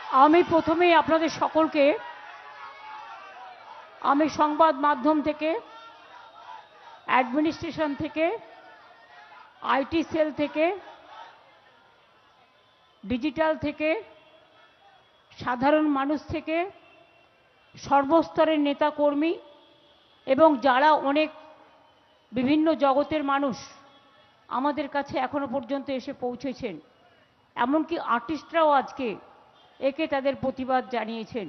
আমি প্রথমেই আপনাদের সকলকে আমি সংবাদ মাধ্যম থেকে, অ্যাডমিনিস্ট্রেশন থেকে, আইটি সেল থেকে, ডিজিটাল থেকে, সাধারণ মানুষ থেকে, সর্বস্তরের নেতাকর্মী এবং যারা অনেক বিভিন্ন জগতের মানুষ আমাদের কাছে এখনো পর্যন্ত এসে পৌঁছেছেন, এমনকি আর্টিস্টরাও আজকে একে তাদের প্রতিবাদ জানিয়েছেন,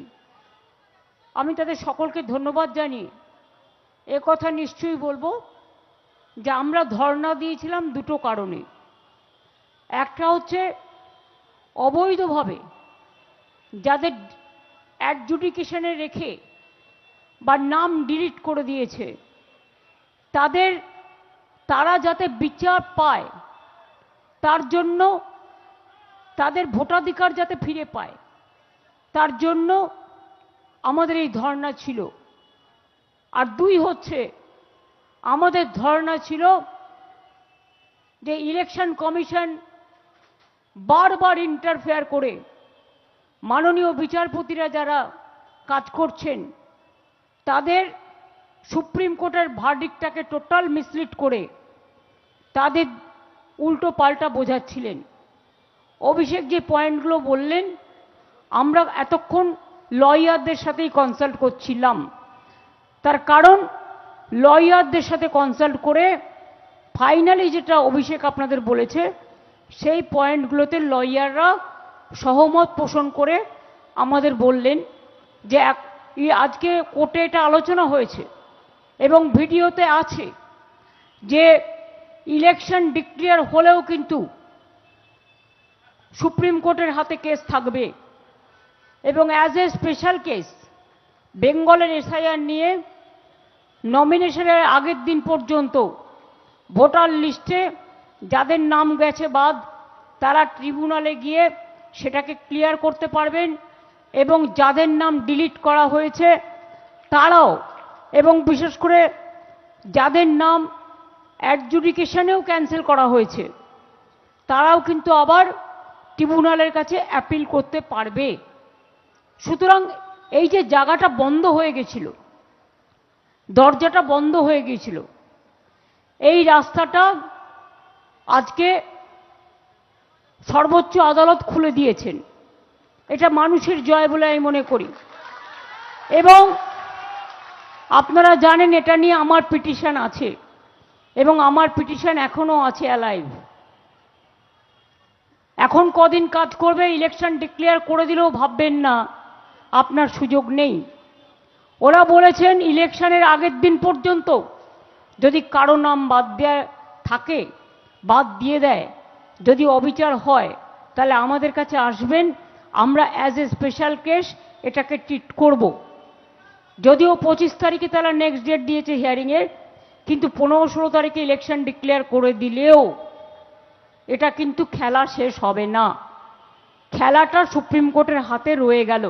আমি তাদের সকলকে ধন্যবাদ জানিয়ে এ কথা নিশ্চয়ই বলবো যে আমরা ধর্ণা দিয়েছিলাম দুটো কারণে। একটা হচ্ছে অবৈধভাবে যাদের অ্যাডজুডিকেশনে রেখে বা নাম ডিলিট করে দিয়েছে তারা যাতে বিচার পায়, তার জন্য তাদের ভোটাধিকার যাতে ফিরে পায়, তার জন্য আমাদের এই ধর্ণা ছিল। আর দুই হচ্ছে আমাদের ধর্ণা ছিল যে ইলেকশন কমিশন বারবার ইন্টারফেয়ার করে মাননীয় বিচারপতিরা যারা কাজ করছেন তাদের সুপ্রিম কোর্টের ভার্ডিক্টটাকে টোটাল মিসলিড করে তাদের উল্টো পাল্টা বোঝাচ্ছিলেন। অভিষেক যে পয়েন্টগুলো বললেন, আমরা এতক্ষণ লয়ারদের সাথেই কনসাল্ট করছিলাম, তার কারণ লয়ারদের সাথে কনসাল্ট করে ফাইনালি যেটা অভিষেক আপনাদের বলেছে সেই পয়েন্টগুলোতে লয়াররা সহমত পোষণ করে আমাদের বললেন যে আজকে কোর্টে এটা আলোচনা হয়েছে এবং ভিডিওতে আছে যে ইলেকশন ডিক্লেয়ার হলেও কিন্তু সুপ্রিম কোর্টের হাতে কেস থাকবে এবং অ্যাজ এ স্পেশাল কেস বেঙ্গলের এসআইআর নিয়ে নমিনেশনের আগের দিন পর্যন্ত ভোটার লিস্টে যাদের নাম গেছে বাদ তারা ট্রিব্যুনালে গিয়ে সেটাকে ক্লিয়ার করতে পারবেন এবং যাদের নাম ডিলিট করা হয়েছে তারাও, এবং বিশেষ করে যাদের নাম অ্যাডজুডিকেশনেও ক্যান্সেল করা হয়েছে তারাও কিন্তু আবার ট্রিব্যুনালের কাছে অ্যাপিল করতে পারবে। সুতরাং এই যে জায়গাটা বন্ধ হয়ে গেছিল, দরজাটা বন্ধ হয়ে গিয়েছিল, এই রাস্তাটা আজকে সর্বোচ্চ আদালত খুলে দিয়েছেন। এটা মানুষের জয় বলে আমি মনে করি। এবং আপনারা জানেন এটা নিয়ে আমার পিটিশন আছে এবং আমার পিটিশন এখনো আছে অ্যালাইভ। এখন কদিন কাজ করবে, ইলেকশন ডিক্লেয়ার করে দিলেও ভাববেন না আপনার সুযোগ নেই। ওরা বলেছেন ইলেকশনের আগের দিন পর্যন্ত যদি কারো নাম বাদ দেওয়া থাকে, বাদ দিয়ে দেয়, যদি অবিচার হয় তাহলে আমাদের কাছে আসবেন, আমরা অ্যাজ এ স্পেশাল কেস এটাকে ট্রিট করব। যদিও 25 তারিখে তারা নেক্সট ডেট দিয়েছে হিয়ারিংয়ের, কিন্তু 15-16 তারিখে ইলেকশন ডিক্লেয়ার করে দিলেও এটা কিন্তু খেলা শেষ হবে না। খেলাটা সুপ্রিম কোর্টের হাতে রয়ে গেল।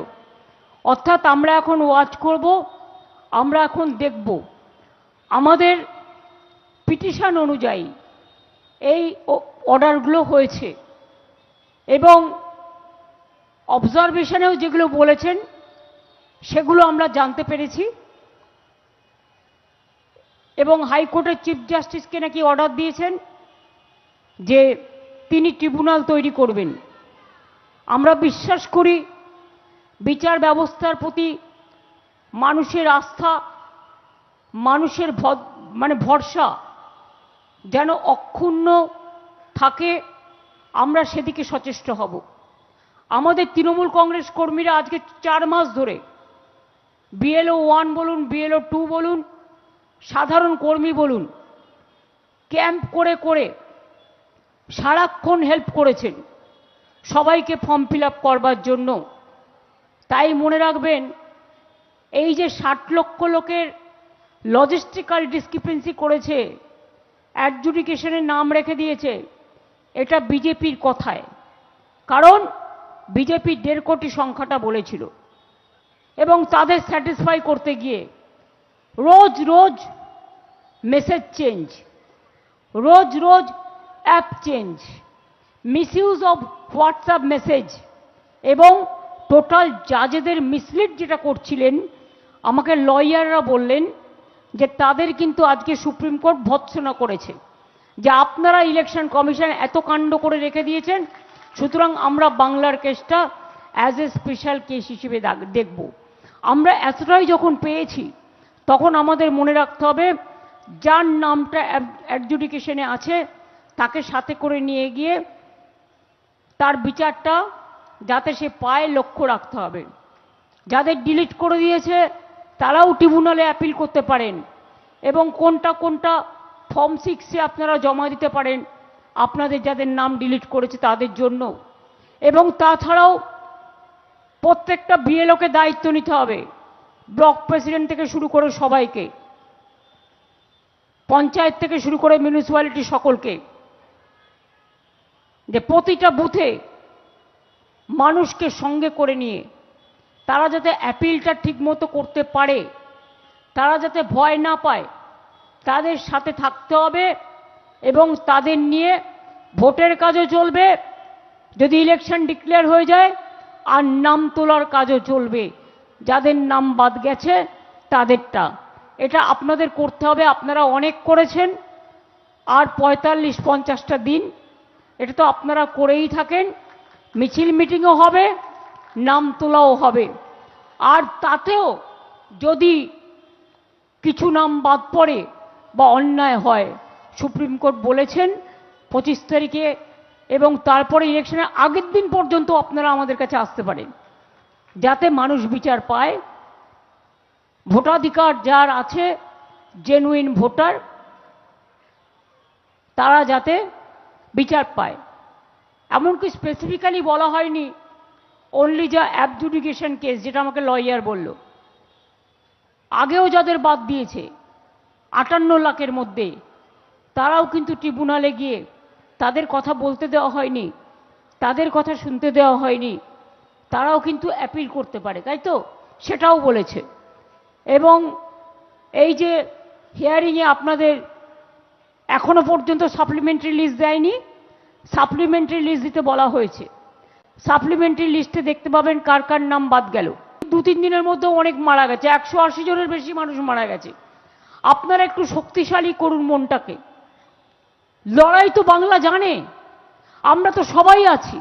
অর্থাৎ আমরা এখন ওয়াচ করব, আমরা এখন দেখব আমাদের পিটিশন অনুযায়ী এই অর্ডারগুলো হয়েছে এবং অবজারভেশনেও যেগুলো বলেছেন সেগুলো আমরা জানতে পেরেছি এবং হাইকোর্টের চিফ জাস্টিসকে নাকি অর্ডার দিয়েছেন যে তিনি ট্রিব্যুনাল তৈরি করবেন। আমরা বিশ্বাস করি বিচার ব্যবস্থার প্রতি মানুষের আস্থা, মানুষের ভরসা যেন অক্ষুণ্ণ থাকে, আমরা সেদিকে সচেষ্ট হব। আমাদের তৃণমূল কংগ্রেস কর্মীরা আজকে 4 মাস ধরে বিএলও 1 বলুন, বিএলও 2 বলুন, সাধারণ কর্মী বলুন, ক্যাম্প করে করে সারাক্ষণ হেল্প করেছেন সবাইকে ফর্ম ফিল আপ করবার জন্য। তাই মনে রাখবেন, এই যে 60 লক্ষ লোকের লজিস্টিক্যাল ডিসক্রিপেন্সি করেছে, অ্যাডজুডিকেশনের নাম রেখে দিয়েছে, এটা বিজেপির কথায়, কারণ বিজেপি 1.5 কোটি সংখ্যাটা বলেছিল এবং তাদের স্যাটিসফাই করতে গিয়ে রোজ রোজ মেসেজ চেঞ্জ, রোজ রোজ app change, misuse of WhatsApp message এবং টোটাল জাজেদের মিসলিড যেটা করছিলেন, আমাকে লয়াররা বললেন যে তাদের কিন্তু আজকে সুপ্রিম কোর্ট ভৎসনা করেছে যে আপনারা ইলেকশন কমিশন এত কাণ্ড করে রেখে দিয়েছেন, সুতরাং আমরা বাংলার কেসটা অ্যাজ এ স্পেশাল কেস হিসেবে দেখব। আমরা এতটাই যখন পেয়েছি তখন আমাদের মনে রাখতে হবে যার নামটা অ্যাডজুডিকেশনে আছে তাকে সাথে করে নিয়ে গিয়ে তার বিচারটা যাতে সে পায় লক্ষ্য রাখতে হবে। যাদের ডিলিট করে দিয়েছে তারাও ট্রিব্যুনালে অ্যাপিল করতে পারেন এবং কোনটা কোনটা ফর্ম 6-এ আপনারা জমা দিতে পারেন আপনাদের যাদের নাম ডিলিট করেছে তাদের জন্য। এবং তাছাড়াও প্রত্যেকটা বিএলওকে দায়িত্ব নিতে হবে, ব্লক প্রেসিডেন্ট থেকে শুরু করে সবাইকে, পঞ্চায়েত থেকে শুরু করে মিউনিসিপ্যালিটি সকলকে, যে প্রতিটা বুথে মানুষকে সঙ্গে করে নিয়ে তারা যাতে অ্যাপিলটা ঠিকমতো করতে পারে, তারা যাতে ভয় না পায়, তাদের সাথে থাকতে হবে এবং তাদের নিয়ে ভোটের কাজও চলবে, যদি ইলেকশন ডিক্লেয়ার হয়ে যায়, আর নাম তোলার কাজও চলবে, যাদের নাম বাদ গেছে তাদেরটা। এটা আপনাদের করতে হবে, আপনারা অনেক করেছেন, আর 45-50টা দিন এটা তো আপনারা করেই থাকেন, মিছিল মিটিংও হবে, নাম তোলাও হবে। আর তাতেও যদি কিছু নাম বাদ পড়ে বা অন্যায় হয়, সুপ্রিম কোর্ট বলেছেন 25 তারিখে এবং তারপরে ইলেকশনের আগের দিন পর্যন্ত আপনারা আমাদের কাছে আসতে পারেন, যাতে মানুষ বিচার পায়। ভোটাধিকার যার আছে, জেনুইন ভোটার, তারা যাতে বিচার পায়। এমনকি স্পেসিফিক্যালি বলা হয়নি অনলি যা অ্যাবজুডিকেশন কেস, যেটা আমাকে লয়ার বলল, আগেও যাদের বাদ দিয়েছে 58 লাখের মধ্যে, তারাও কিন্তু ট্রিব্যুনালে গিয়ে তাদের কথা বলতে দেওয়া হয়নি, তাদের কথা শুনতে দেওয়া হয়নি, তারাও কিন্তু অ্যাপিল করতে পারে, তাই তো? সেটাও বলেছে। এবং এই যে হিয়ারিংয়ে আপনাদের এখনো পর্যন্ত সাপ্লিমেন্টারি লিস্ট দেয়নি, সাপ্লিমেন্টারি লিস্ট দিতে বলা হয়েছে। সাপ্লিমেন্টারি লিস্টে দেখতে পাবেন কার কার নাম বাদ গেল। 2-3 দিনের মধ্যে অনেক মারা গেছে, 180 জনের বেশি মানুষ মারা গেছে। আপনারা একটু শক্তিশালী করুন মনটাকে। লড়াই তো বাংলা জানে, আমরা তো সবাই আছি।